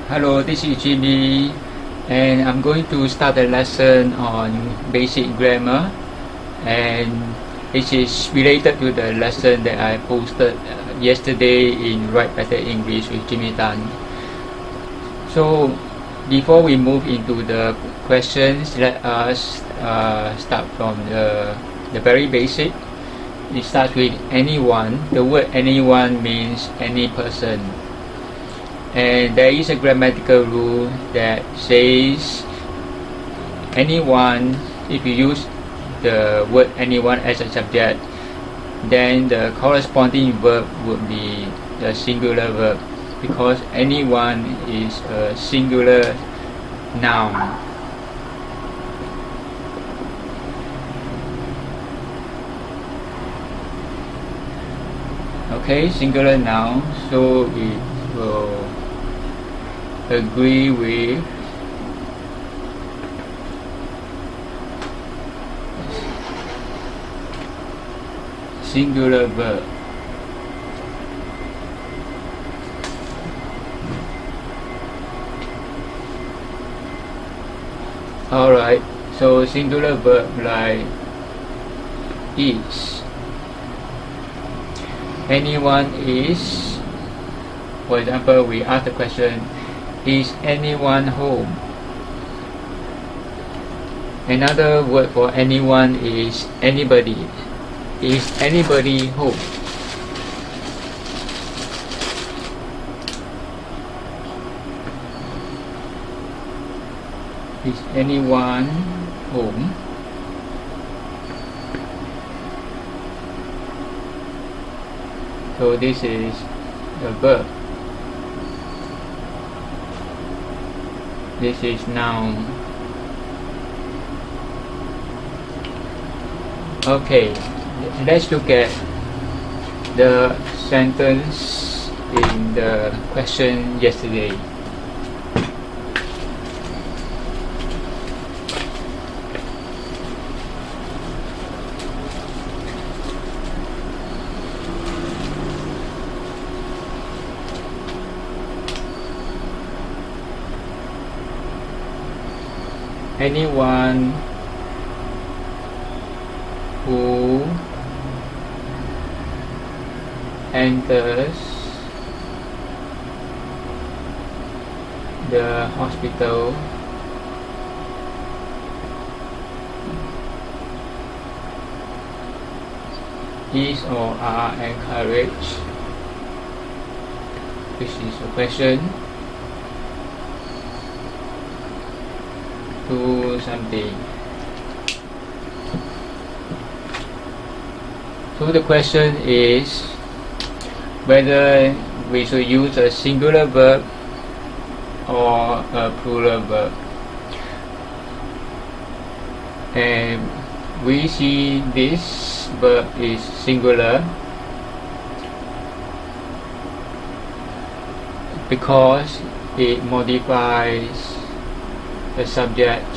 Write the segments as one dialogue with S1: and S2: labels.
S1: Hello, this is Jimmy, and I'm going to start a lesson on basic grammar, and it is related to the lesson that I posted yesterday in Write Better English with Jimmy Tan. So, before we move into the questions, let us start from the very basic. It starts with anyone. The word anyone means any person. And there is a grammatical rule that says anyone, if you use the word anyone as a subject, then the corresponding verb would be the singular verb, because anyone is a singular noun. Okay, singular noun, so it will agree with singular verb. Alright, so singular verb like is. Anyone is. For example, we ask the question, is anyone home? Another word for anyone is anybody. Is anybody home? Is anyone home? So this is the verb. This is noun. Okay, let's look at the sentence in the question yesterday. Anyone who enters the hospital is or are encouraged. This is a question. Do something. So the question is whether we should use a singular verb or a plural verb. And we see this verb is singular because it modifies the subject,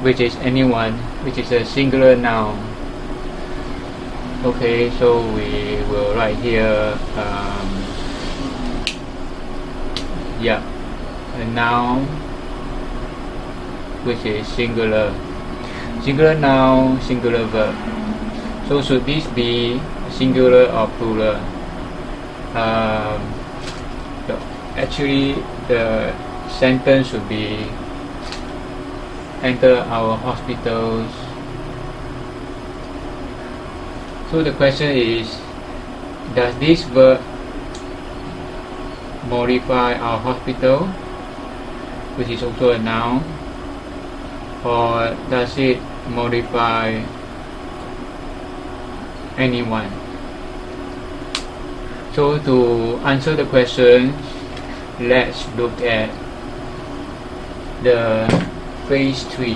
S1: which is anyone, which is a singular noun. Okay, so we will write here a noun which is singular noun, singular verb. So should this be singular or plural? Actually the sentence should be enter our hospitals. So the question is, does this verb modify our hospital, which is also a noun, or does it modify anyone? So to answer the question, let's look at the phrase 3.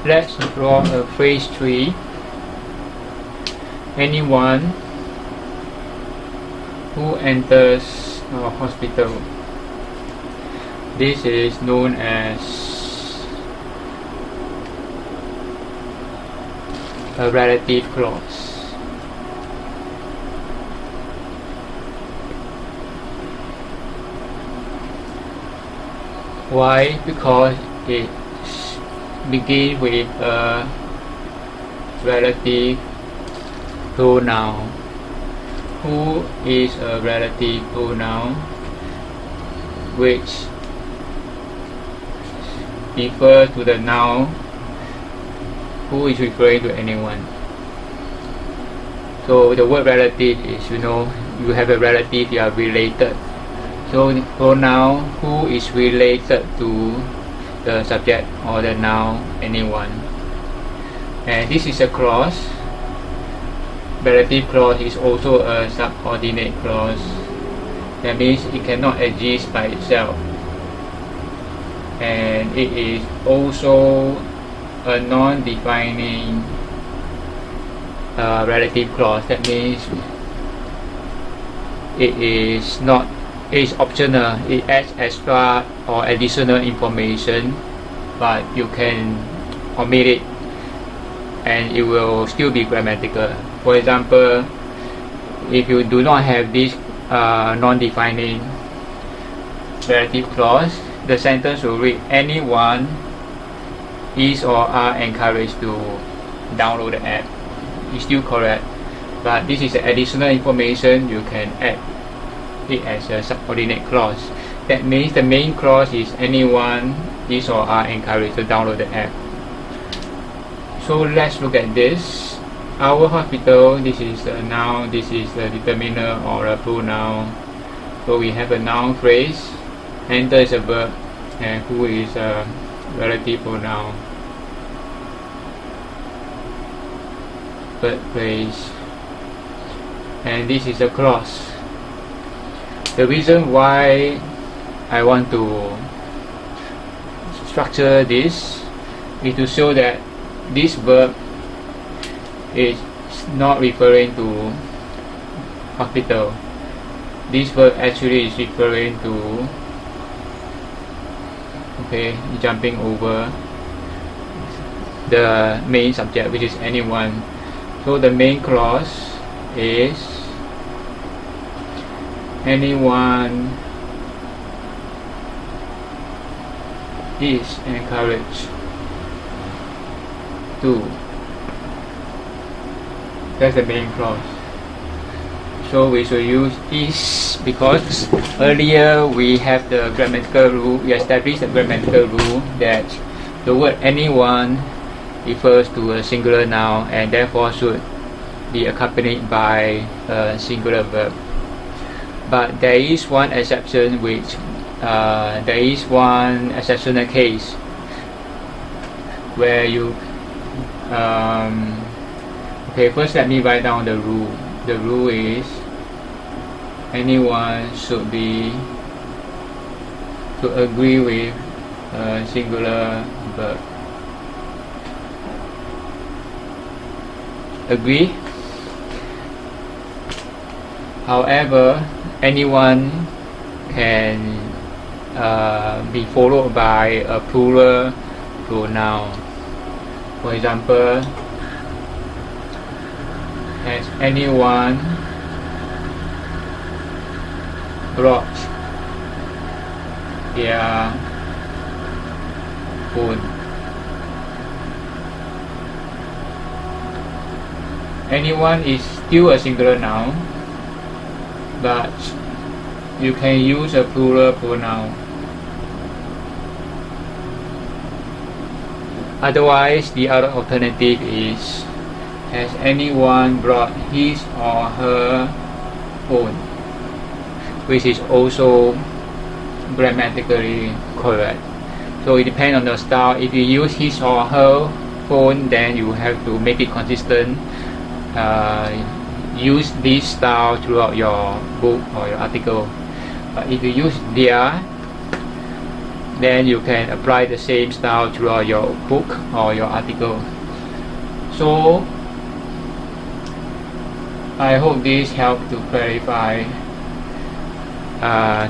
S1: let's draw a phrase tree. Anyone who enters a hospital. This is known as a relative clause. Why? Because it begins with a relative pronoun. Who is a relative pronoun which refers to the noun who is referring to anyone. So the word relative is, you have a relative, you are related. So the pronoun who is related to the subject or the noun anyone. And this is a clause. Relative clause is also a subordinate clause. That means it cannot exist by itself. And it is also a non-defining relative clause. That means it is optional. It adds extra or additional information, but you can omit it and it will still be grammatical. For example, if you do not have this non-defining relative clause, the sentence will read, anyone is or are encouraged to download the app. It's still correct, but this is additional information. You can add it as a subordinate clause. That means the main clause is anyone is or are encouraged to download the app. So let's look at this. Our hospital, this is a noun, this is the determiner or a pronoun. So we have a noun phrase, enter is a verb, and who is a relative pronoun. Verb phrase, and this is a clause. The reason why I want to structure this is to show that this verb is not referring to hospital. This verb actually is referring to, jumping over the main subject, which is anyone. So the main clause is anyone is encouraged to. That's the main clause. So we should use is, because earlier we have the grammatical rule, we established the grammatical rule that the word anyone refers to a singular noun and therefore should be accompanied by a singular verb. But there is one exception, there is one exceptional case where you first let me write down the rule. The rule is anyone should agree with a singular verb. Agree. However, anyone can be followed by a plural pronoun. For example, has anyone brought their phone? Anyone is still a singular noun, but you can use a plural pronoun. Otherwise, the other alternative is has anyone brought his or her phone, which is also grammatically correct. So it depends on the style. If you use his or her phone, then you have to make it consistent. Use this style throughout your book or your article. But if you use their, then you can apply the same style throughout your book or your article. So I hope this helped to clarify.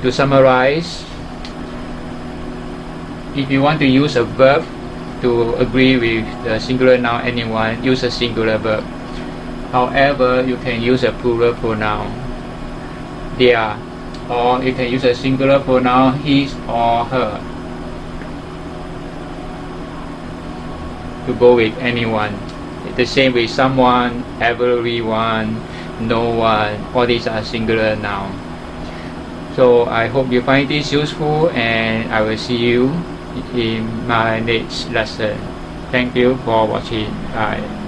S1: To summarize, if you want to use a verb to agree with the singular noun anyone, use a singular verb. However, you can use a plural pronoun, their, or you can use a singular pronoun, his or her, to go with anyone. The same with someone, everyone, no one, all these are singular nouns. So I hope you find this useful, and I will see you in my next lesson. Thank you for watching. Bye.